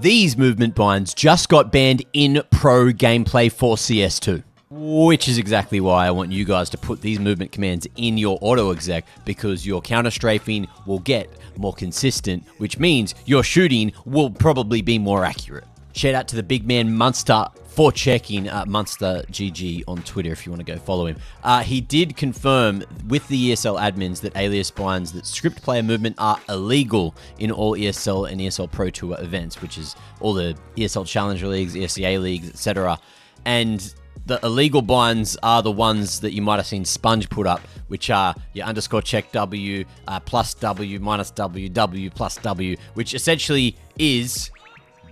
these movement binds just got banned in pro gameplay for CS2. Which is exactly why I want you guys to put these movement commands in your auto exec, because your counter strafing will get more consistent, which means your shooting will probably be more accurate. Shout out to the big man Munster for checking, Munster GG on Twitter if you want to go follow him. He did confirm with the ESL admins that alias binds that script player movement are illegal in all ESL and ESL Pro Tour events, which is all the ESL Challenger Leagues, ESEA Leagues, etc. And the illegal binds are the ones that you might have seen Sponge put up, which are your underscore check W, plus W, minus W, W plus W, which essentially is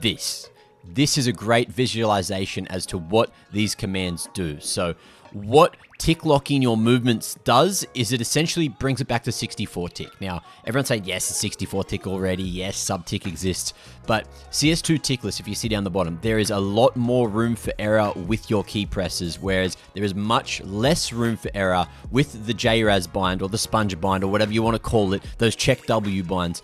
this. This is a great visualization as to what these commands do. So what tick locking your movements does is it essentially brings it back to 64 tick. Now, everyone's saying, yes, it's 64 tick already. Yes, sub tick exists. But CS2 tickless, if you see down the bottom, there is a lot more room for error with your key presses, whereas there is much less room for error with the JRAS bind or the Sponge bind or whatever you want to call it, those check W binds.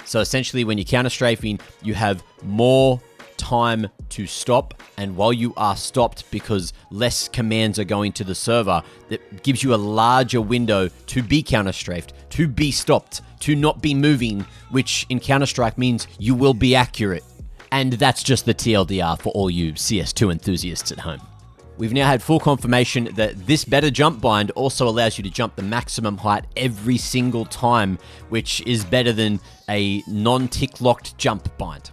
So essentially when you're counter strafing, you have more time to stop, and while you are stopped, because less commands are going to the server, that gives you a larger window to be counter strafed, to be stopped, to not be moving, which in Counter-Strike means you will be accurate. And that's just the TLDR for all you CS2 enthusiasts at home. We've now had full confirmation that this better jump bind also allows you to jump the maximum height every single time, which is better than a non-tick locked jump bind.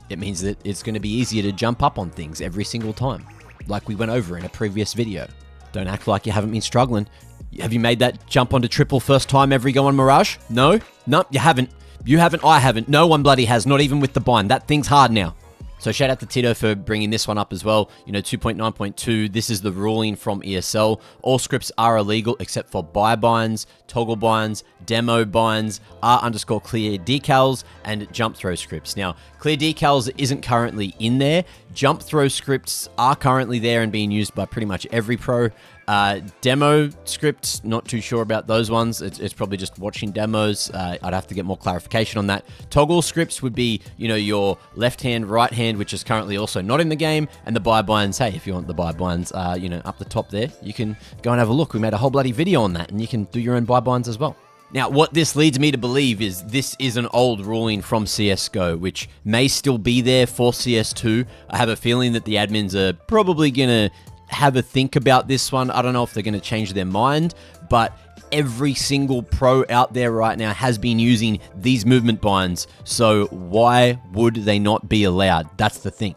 It means that it's going to be easier to jump up on things every single time, like we went over in a previous video. Don't act like you haven't been struggling. Have you made that jump onto triple first time every go on Mirage? No, you haven't. You haven't, I haven't. No one bloody has, not even with the bind. That thing's hard now. So shout out to Tito for bringing this one up as well. 2.9.2, this is the ruling from ESL. All scripts are illegal except for buy binds, toggle binds, demo binds, R_clear decals, and jump throw scripts. Now, clear decals isn't currently in there. Jump throw scripts are currently there and being used by pretty much every pro. Demo scripts, not too sure about those ones. It's probably just watching demos. I'd have to get more clarification on that. Toggle scripts would be, your left hand, right hand, which is currently also not in the game. And the buy binds, hey, if you want the buy binds, up the top there, you can go and have a look. We made a whole bloody video on that, and you can do your own buy binds as well. Now, what this leads me to believe is this is an old ruling from CSGO, which may still be there for CS2. I have a feeling that the admins are probably going to have a think about this one. I don't know if they're going to change their mind, but every single pro out there right now has been using these movement binds. So why would they not be allowed? That's the thing.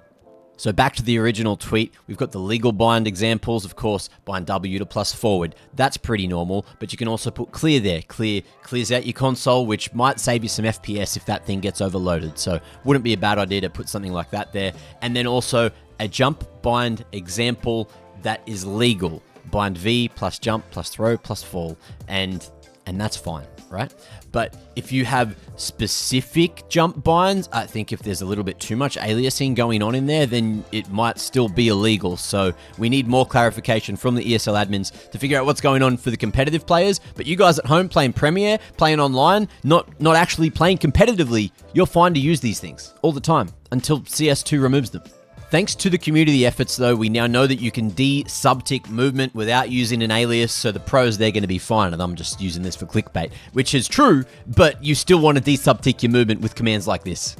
So back to the original tweet, we've got the legal bind examples, of course, bind W to plus forward. That's pretty normal, but you can also put clear there. Clears out your console, which might save you some FPS if that thing gets overloaded. So wouldn't be a bad idea to put something like that there. And then also a jump bind example that is legal. Bind V plus jump plus throw plus fall. And that's fine, right? But if you have specific jump binds, I think if there's a little bit too much aliasing going on in there, then it might still be illegal. So we need more clarification from the ESL admins to figure out what's going on for the competitive players. But you guys at home playing Premier, playing online, not actually playing competitively, you're fine to use these things all the time until CS2 removes them. Thanks to the community efforts, though, we now know that you can de-subtick movement without using an alias, so the pros, they're going to be fine, and I'm just using this for clickbait, which is true, but you still want to de-subtick your movement with commands like this.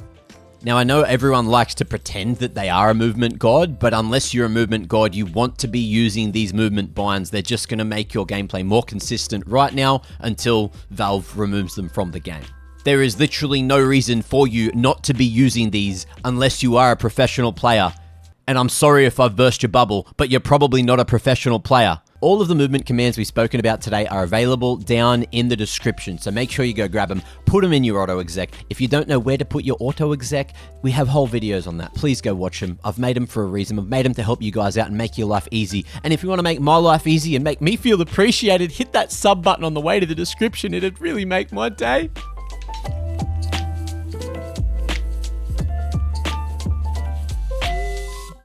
Now, I know everyone likes to pretend that they are a movement god, but unless you're a movement god, you want to be using these movement binds. They're just going to make your gameplay more consistent right now until Valve removes them from the game. There is literally no reason for you not to be using these unless you are a professional player. And I'm sorry if I've burst your bubble, but you're probably not a professional player. All of the movement commands we've spoken about today are available down in the description, so make sure you go grab them, put them in your auto exec. If you don't know where to put your auto exec, we have whole videos on that. Please go watch them. I've made them for a reason. I've made them to help you guys out and make your life easy. And if you want to make my life easy and make me feel appreciated, hit that sub button on the way to the description. It'd really make my day.